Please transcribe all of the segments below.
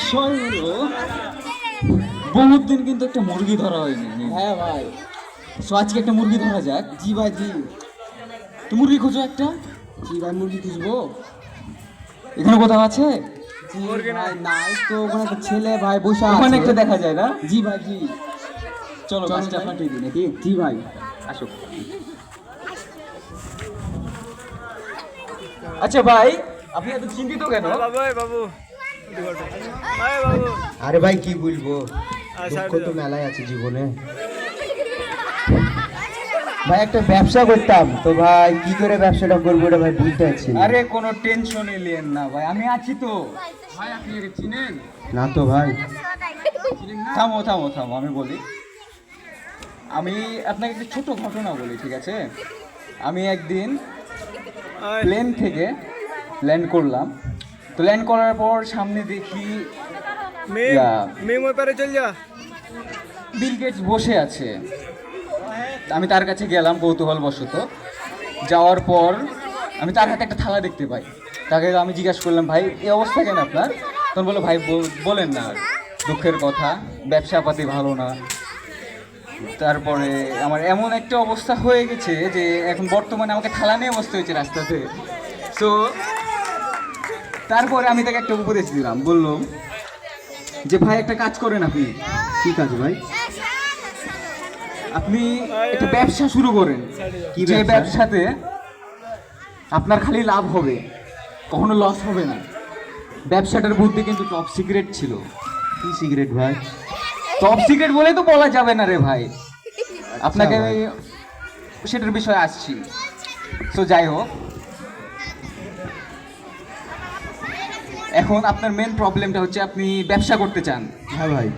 বিষয় হলো বহুত দিন কিন্তু একটা মুরগি ধরা হয়নি। হ্যাঁ ভাই। সো আজকে একটা মুরগি ধরা যাক। জি ভাই জি। তো মুরগি খোঁজো একটা। জি ভাই মুরগি খুঁজবো। এখানে কোথাও আছে? জি ভাই নাই তো, ওখানে একটা ছেলে ভাই বসে ওখানে আছে। একটা দেখা যায় না? জি ভাই জি। চলো চলো কাজটা ভাই। পাঠিয়ে দিই নাকি? জি ভাই। আসো। আচ্ছা ভাই, আপনি এত চিন্তিত কেন? আরে ভাই কি বলবো, আচ্ছা, দুঃখ তো মেলায় আছে জীবনে। ভাই একটা ব্যবসা করতাম তো ভাই, কি করে ব্যবসাটা করবো ওটা ভাই বুঝতে পারছি না। আরে কোনো টেনশন নিলেন না ভাই, আমি আছি তো। ভাই আপনি একে চিনেন? না তো ভাই। থামো থামো থামো, আমি বলি। আমি আপনাকে একটা ছোট ঘটনা বলি, ঠিক আছে? আমি একদিন প্লেন থেকে ল্যান্ড করলাম। তো ল্যান্ড করার পর সামনে দেখি মেম ওই পারে চল যা। বিল গেটস বসে আছে। আমি তার কাছে গেলাম কৌতূহলবশত। যাওয়ার পর আমি তার হাতে একটা থালা দেখতে পাই। তাকে আমি জিজ্ঞাসা করলাম, ভাই এই অবস্থা কেন আপনার? তখন বললো, ভাই বলেন না আর, দুঃখের কথা, ব্যবসাপাতি ভালো না। তারপরে আমার এমন একটা অবস্থা হয়ে গেছে যে এখন বর্তমানে আমাকে থালা নিয়ে বসতে হয়েছে রাস্তাতে। সো তারপরে আমি তাকে একটা উপদেশ দিলাম, বললাম যে ভাই একটা কাজ করেন আপনি। কি কাজ ভাই? আপনি একটা ব্যবসা শুরু করেন, কি যে ব্যবসা? ব্যবসাতে আপনার খালি লাভ হবে, কখনো লস হবে না। ব্যবসাটার বুদ্ধি কিন্তু টপ সিক্রেট ছিল। কি সিগারেট ভাই? টপ সিক্রেট বলে তো বলা যাবে না রে ভাই। আপনাকে আমি সেটার বিষয়ে আসছি। তো যাই হোক, এখন আপনার মেন প্রবলেমটা হচ্ছে আপনি ব্যবসা করতে চান। হ্যাঁ ভাই।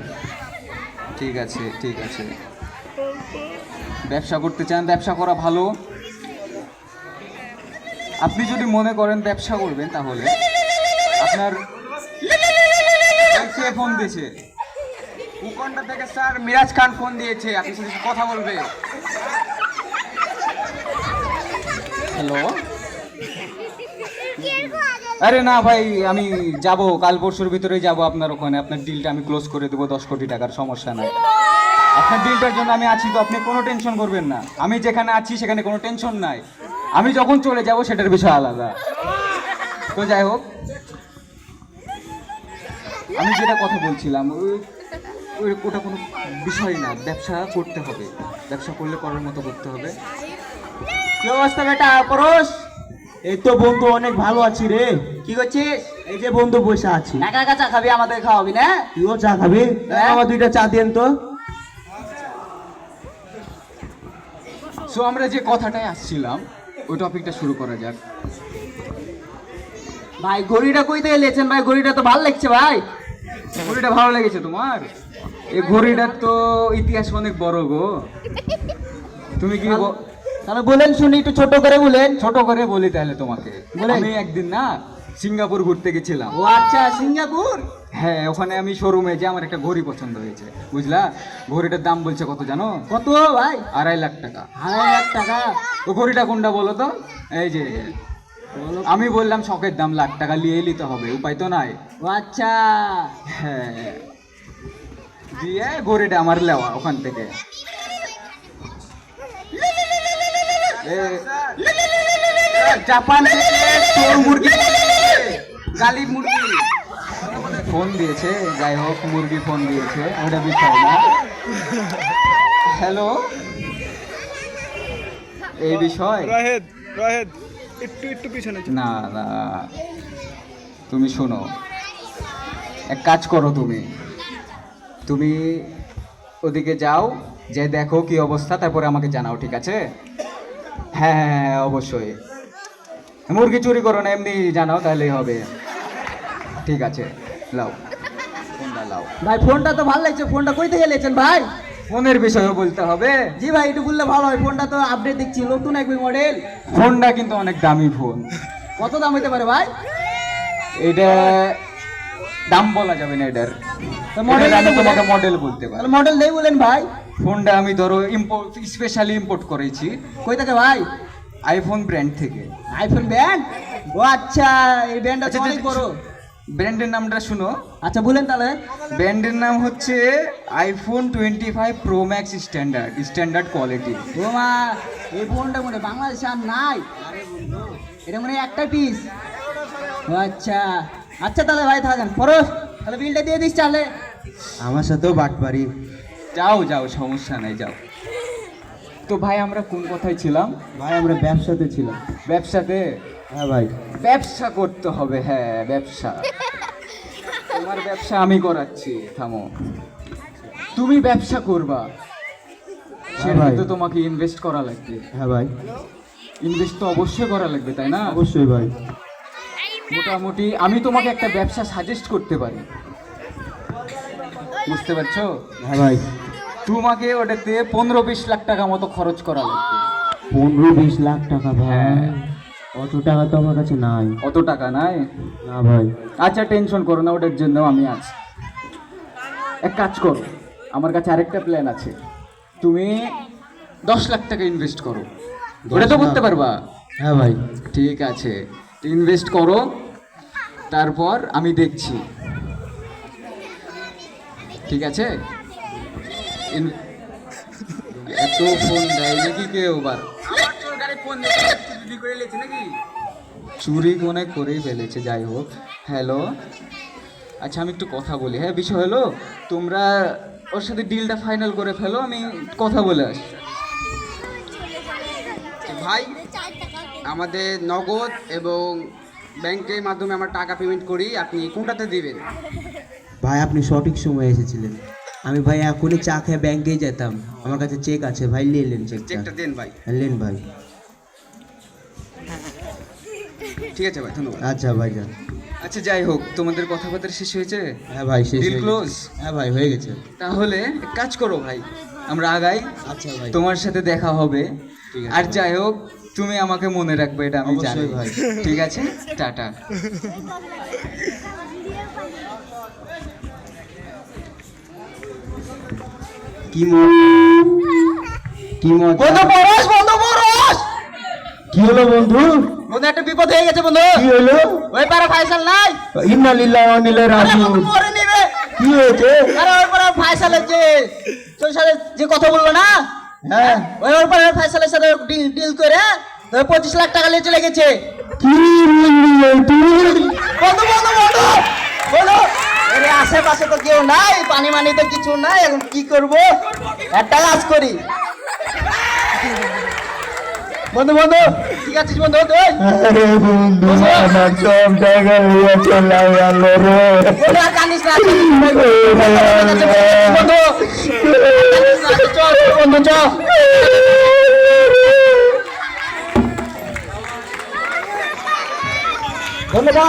ঠিক আছে ঠিক আছে, ব্যবসা করতে চান, ব্যবসা করা ভালো। আপনি যদি মনে করেন ব্যবসা করবেন, তাহলে আপনার কে ফোন দিয়েছে? উকন্ডা থেকে স্যার মিরাজ খান ফোন দিয়েছে, আপনি সাথে কথা বলবে। হ্যালো। আরে না ভাই, আমি যাব কাল পরশুর ভিতরেই যাব আপনার ওখানে। আপনার ডিলটা আমি ক্লোজ করে দেবো 10 কোটি টাকার, সমস্যা নাই। আপনার ডিলটার জন্য আমি আছি তো, আপনি কোনো টেনশন করবেন না। আমি যেখানে আছি সেখানে কোনো টেনশন নাই। আমি যখন চলে যাব সেটার বিষয় আলাদা। তো যাই হোক, আমি যেটা কথা বলছিলাম, ওটা কোনো বিষয় না। ব্যবসা করতে হবে, ব্যবসা করলে করার মতো করতে হবে। কি অবস্থা বেটা পরশ? এই তো বন্ধু অনেক ভালো আছি রে। কি করছিস? এই যে বন্ধু বসে আছি। একা একা চা খাবি, আমাদের খাওয়াবি না? তুইও চা খাবি? হ্যাঁ। আমার 2টা চা দেন তো। সো আমরা যে কথাটায় আসছিলাম, ওই টপিকটা শুরু করা যাক। ভাই ঘড়িটা কই থেকে নিয়েছেন ভাই? ঘড়িটা তো ভালো লাগছে ভাই। ঘড়িটা ভালো লেগেছে তোমার? এই ঘড়িটার তো ইতিহাস অনেক বড় গো। তুমি কি তাহলে বলেন শুনি, একটু ছোট করে বলেন। ছোট করে বলি তাহলে তোমাকে। বলেন। আমি একদিন না সিঙ্গাপুর ঘুরতে গেছিলাম। ও আচ্ছা, সিঙ্গাপুর। হ্যাঁ, ওখানে আমি শোরুমে যে আমার একটা ঘড়ি পছন্দ হয়েছে, বুঝলা? ঘড়িটার দাম বলছে কত জানো? কত ভাই? 2.5 লাখ টাকা। 2.5 লাখ টাকা? তো ঘড়িটা কোনটা বলো তো? এই যে। আমি বললাম শখের দাম, লাখ টাকা নিয়ে নিতে হবে, উপায় তো নাই। ও আচ্ছা। হ্যাঁ, দিয়ে ঘড়িটা আমার লেওয়া ওখান থেকে। জাপান থেকে চোর মুরগি, গালি মুরগি ফোন দিয়েছে। যাই হোক, মুরগি ফোন দিয়েছে, ওটা বিষয় না। হ্যালো, এই বিষয় রাহেদ রাহেদ একটু একটু পিছনে চল। না না, তুমি শোনো, এক কাজ করো, তুমি তুমি ওদিকে যাও, যে দেখো কি অবস্থা, তারপরে আমাকে জানাও, ঠিক আছে? হ্যাঁ হ্যাঁ হ্যাঁ, অবশ্যই। মুরগি চুরি করো না, এমনি জানাও, তাহলেই হবে। ঠিক আছে, লাও ফোনটা লাও। ভাই ফোনটা তো ভালো লাগছে, ফোনটা কই থেকে নিয়েছেন ভাই? ফোনের বিষয়েও বলতে হবে। জি ভাই একটু বললে ভালো হয়, ফোনটা তো আপডেট দেখছি, নতুন একবার মডেল। ফোনটা কিন্তু অনেক দামি ফোন। কত দাম হইতে পারে ভাই? এটা দাম বলা যাবে না এটার। তো মডেল আমি তোমাকে মডেল বলতে পারি। তাহলে মডেল নেই বলেন ভাই। ফোনটা আমি ধরো ইম্পোর্ট, স্পেশালি ইম্পোর্ট করেছি। কই থেকে ভাই? আইফোন ব্র্যান্ড থেকে। IPhone band? ও আচ্ছা, এই ব্যান্ডটা তো আচ্ছা, অনেক বড়। ব্র্যান্ডের নামটা শুনো। আচ্ছা বলেন তাহলে। ব্র্যান্ডের নাম হচ্ছে iPhone 25 pro max standard quality. ও মা, এই ফোনটা মনে হয় বাংলাদেশে আর নাই, এটা মনে হয় একটা পিস। আচ্ছা আচ্ছা তাহলে ভাই থাকেন পরশ, তাহলে বিলটা দিয়ে দিস তাহলে। আমার সাথেও বাটপারি। যাও যাও, সমস্যা নাই, যাও। তো ভাই আমরা কোন কথায় ছিলাম? ভাই আমরা ব্যবসাতে ছিলাম। ব্যবসাতে? হ্যাঁ ভাই। ব্যবসা করতে হবে, হ্যাঁ ব্যবসা। তোমার ব্যবসা আমি করাচ্ছি, থামো। তুমি ব্যবসা করবা, সেটা ভাই। তো তোমাকে ইনভেস্ট করা লাগবে। হ্যাঁ ভাই, ইনভেস্ট তো অবশ্যই করা লাগবে, তাই না? অবশ্যই ভাই। মোটামুটি আমি তোমাকে একটা ব্যবসা সাজেস্ট করতে পারি, বুঝতে পারছো? হ্যাঁ ভাই। তোমাকে ওটাতে 15-20 লাখ টাকা মতো খরচ করা লাগবে। 15-20 লাখ টাকা ভাই? হ্যাঁ। অত টাকা তো আমার কাছে নাই। অত টাকা নাই? না ভাই। আচ্ছা টেনশন করো না, ওটার জন্য আমি আছি। এক কাজ করো, আমার কাছে আরেকটা প্ল্যান আছে। তুমি 10 লাখ টাকা ইনভেস্ট করো, ওটা তো করতে পারবা? হ্যাঁ ভাই। ঠিক আছে, ইনভেস্ট করো, তারপর আমি দেখছি, ঠিক আছে? এত ফোন দেয় নাকি কেউ? বার আমার তোর গাড়ি ফোন দিয়ে চুরি করে লেছে নাকি? চুরি মনে করেই ফেলেছে, যাই হোক। হ্যালো, আচ্ছা আমি একটু কথা বলি। হ্যাঁ, বিষয় হলো তোমরা ওর সাথে ডিলটা ফাইনাল করে ফেলো, আমি কথা বলে আসছি। ভাই আমাদের নগদ এবং ব্যাংকের মাধ্যমে আমরা টাকা পেমেন্ট করি, আপনি কোনটাতে দিবেন? ভাই আপনি সঠিক সময়ে এসেছিলেন। আমি ভাই এখনই চা খেয়ে ব্যাংকেই যেতাম, আমার কাছে চেক আছে ভাই, নিয়ে নেন চেকটা চেকটা। দেন ভাই। নেন ভাই। ঠিক আছে ভাই, ধন্যবাদ। আচ্ছা ভাই যান। আচ্ছা যাই হোক, তোমাদের কথাবার্তা শেষ হয়েছে? হ্যাঁ ভাই শেষ Deal হয়ে গেছে। close? হ্যাঁ ভাই হয়ে গেছে। তাহলে এক কাজ করো ভাই, আমরা আগাই, আচ্ছা ভাই। তোমার সাথে দেখা হবে। ঠিক আছে আর ভাই। যাই হোক, তুমি আমাকে মনে রাখবে, এটা আমি জানি। অবশ্যই ভাই। ঠিক আছে, টাটা। কি মজা। কি হলো বন্ধু? বন্ধু একটা বিপদ হয়ে গেছে বন্ধু। কি হলো? ওই পারে ফাইসাল নাই, ইন্না লিল্লাহি ওয়া ইন্না ইলাইহি আরে রাজিউন। বন্ধু মরে নিবে। কি হয়েছে? আরে ওই পারে ফাইসালের যে তোর সাথে যে কথা বলবো না, হ্যাঁ। ওই পারে ফাইসালের সাথে ডিল করে তো 25 লাখ টাকা নিয়ে চলে গেছে। কি বললি তুই? বন্ধু বন্ধু বন্ধু বলো, আরে আশেপাশে তো কেউ নাই, পানি মানি তো কিছু নাই, এখন কি করব? একটা কাজ করি বন্ধু। বন্ধু ঠিক আছে বন্ধু, তুই আরে বন্ধু আমার সব টাকা নিয়ে চলে গেল রে। বন্ধু আর কানিস না, বন্ধু চল বন্ধু চল। ধন্যবাদ।